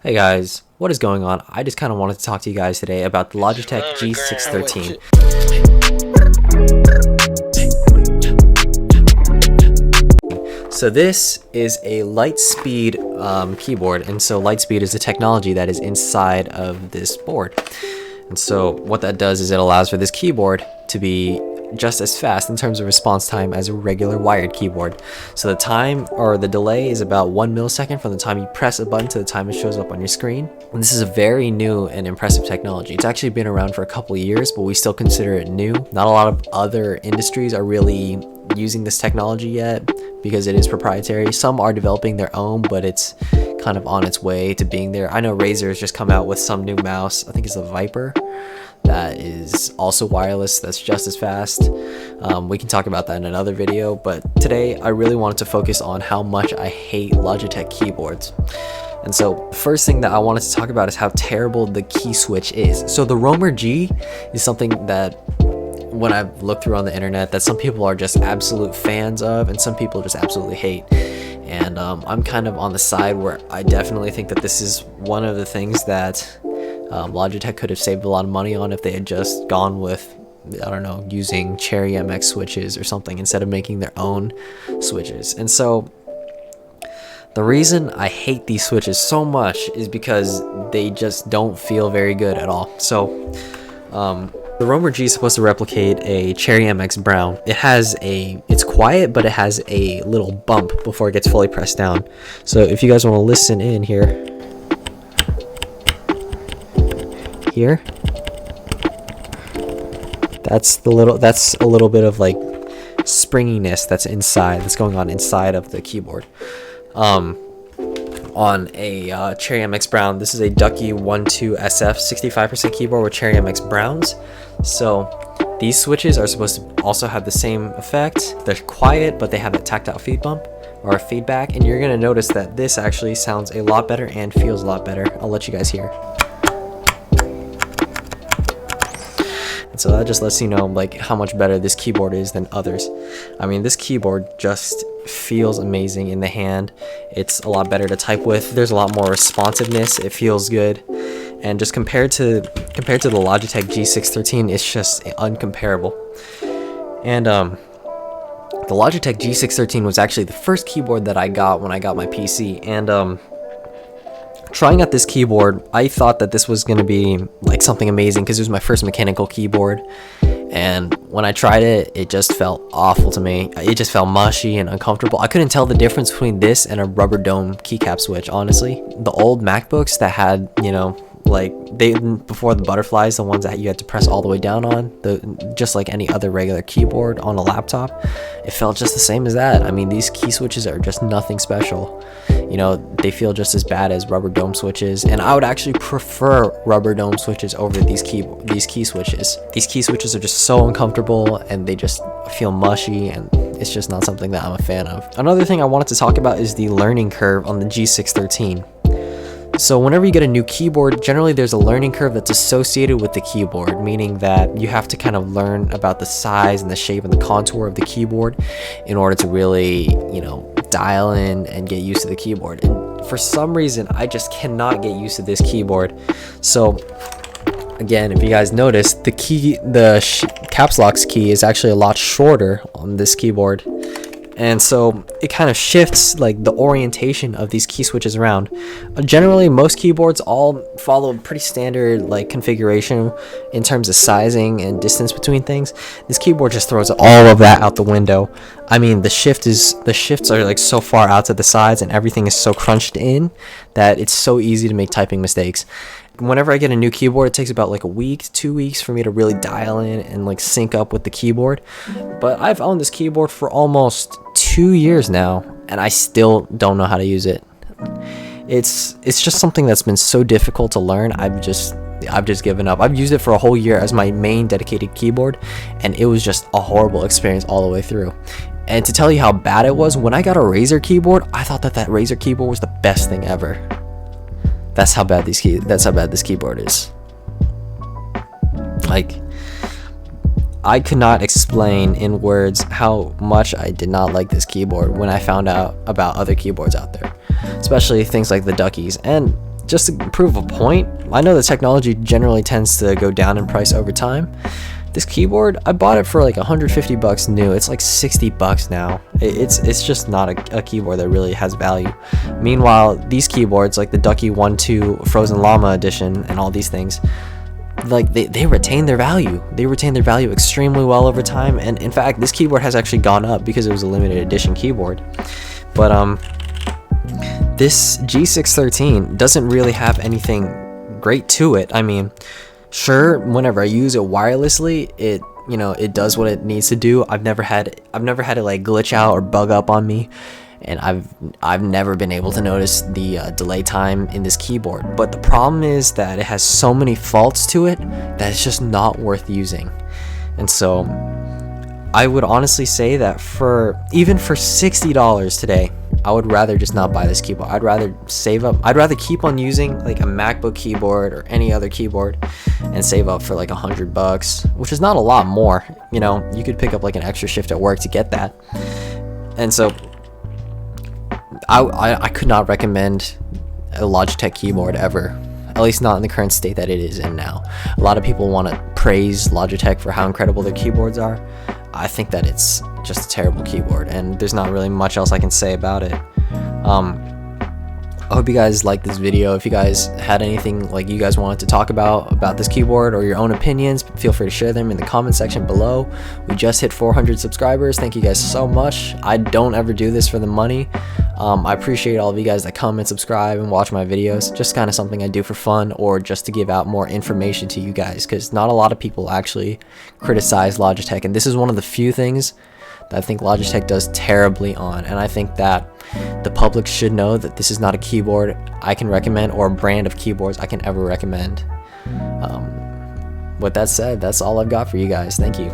Hey guys, what is going on? I just kind of wanted to talk to you guys today about the Logitech G613. So this is a LIGHTSPEED keyboard, and so LIGHTSPEED is the technology that is inside of this board. And so what that does is it allows for this keyboard to be just as fast in terms of response time as a regular wired keyboard. So the time or the delay is about 1 millisecond from the time you press a button to the time it shows up on your screen. And this is a very new and impressive technology. It's actually been around for a couple of years, but we still consider it new. Not a lot of other industries are really using this technology yet because it is proprietary. Some are developing their own, but it's kind of on its way to being there. I know Razer has just come out with some new mouse. I think it's the Viper, that is also wireless, that's just as fast. We can talk about that in another video, but today I really wanted to focus on how much I hate Logitech keyboards. And so the first thing that I wanted to talk about is how terrible the key switch is. So the Roamer G is something that when I've looked through on the internet that some people are just absolute fans of and some people just absolutely hate. And I'm kind of on the side where I definitely think that this is one of the things that Logitech could have saved a lot of money on if they had just gone with, I don't know, using Cherry MX switches or something instead of making their own switches. And so the reason I hate these switches so much is because they just don't feel very good at all. So the Roamer G is supposed to replicate a Cherry MX Brown. It's quiet, but it has a little bump before it gets fully pressed down. So if you guys want to listen in here, that's a little bit of like springiness that's going on inside of the keyboard. On a Cherry MX Brown, this is a Ducky 12 SF 65% keyboard with Cherry MX Browns. So these switches are supposed to also have the same effect. They're quiet, but they have a tactile feedback, and you're gonna notice that this actually sounds a lot better and feels a lot better. I'll let you guys hear. So that just lets you know like how much better this keyboard is than others. I mean, this keyboard just feels amazing in the hand. It's a lot better to type with. There's a lot more responsiveness. It feels good. And just compared to the Logitech G613, it's just uncomparable. And the Logitech G613 was actually the first keyboard that I got when I got my PC. And trying out this keyboard, I thought that this was going to be like something amazing because it was my first mechanical keyboard, and when I tried it, it just felt awful to me. It just felt mushy and uncomfortable. I couldn't tell the difference between this and a rubber dome keycap switch, honestly. The old MacBooks that had, you know, like before the butterflies, the ones that you had to press all the way down on, just like any other regular keyboard on a laptop, it felt just the same as that. I mean, these key switches are just nothing special. You know, they feel just as bad as rubber dome switches, and I would actually prefer rubber dome switches over these key switches. These key switches are just so uncomfortable, and they just feel mushy, and it's just not something that I'm a fan of. Another thing I wanted to talk about is the learning curve on the G613. So whenever you get a new keyboard, generally there's a learning curve that's associated with the keyboard, meaning that you have to kind of learn about the size and the shape and the contour of the keyboard in order to really, you know, dial in and get used to the keyboard. And for some reason, I just cannot get used to this keyboard. So again, if you guys notice, the caps lock key is actually a lot shorter on this keyboard. And so it kind of shifts like the orientation of these key switches around. Generally, most keyboards all follow a pretty standard like configuration in terms of sizing and distance between things. This keyboard just throws all of that out the window. I mean, the shifts are like so far out to the sides, and everything is so crunched in that it's so easy to make typing mistakes. Whenever I get a new keyboard, it takes about like a week to 2 weeks for me to really dial in and like sync up with the keyboard. But I've owned this keyboard for almost 2 years now, and I still don't know how to use it. It's just something that's been so difficult to learn. I've just given up. I've used it for a whole year as my main dedicated keyboard, and it was just a horrible experience all the way through. And to tell you how bad it was, when I got a Razer keyboard, I thought that Razer keyboard was the best thing ever. That's how bad this keyboard is. Like, I could not explain in words how much I did not like this keyboard when I found out about other keyboards out there, especially things like the Duckies. And just to prove a point, I know the technology generally tends to go down in price over time. This keyboard, I bought it for like 150 bucks new. It's like 60 bucks now. It's just not a keyboard that really has value. Meanwhile, these keyboards like the Ducky 1-2 Frozen Llama edition and all these things, like they retain their value. They retain their value extremely well over time. And in fact, this keyboard has actually gone up because it was a limited edition keyboard. But this G613 doesn't really have anything great to it. I mean, sure, whenever I use it wirelessly, it does what it needs to do. I've never had it like glitch out or bug up on me, and I've never been able to notice the delay time in this keyboard. But the problem is that it has so many faults to it that it's just not worth using. And so I would honestly say that even for $60 today, I would rather just not buy this keyboard. I'd rather save up. I'd rather keep on using like a MacBook keyboard or any other keyboard and save up for like $100, which is not a lot more. You could pick up like an extra shift at work to get that. And so I could not recommend a Logitech keyboard ever, at least not in the current state that it is in now. A lot of people want to praise Logitech for how incredible their keyboards are. I think that it's just a terrible keyboard, and there's not really much else I can say about it. I hope you guys liked this video. If you guys had anything like you guys wanted to talk about this keyboard or your own opinions, feel free to share them in the comment section below. We just hit 400 subscribers. Thank you guys so much. I don't ever do this for the money. I appreciate all of you guys that come and subscribe and watch my videos. Just kind of something I do for fun, or just to give out more information to you guys, because not a lot of people actually criticize Logitech, and this is one of the few things that I think Logitech does terribly on. And I think that the public should know that this is not a keyboard I can recommend, or a brand of keyboards I can ever recommend. With that said, that's all I've got for you guys. Thank you.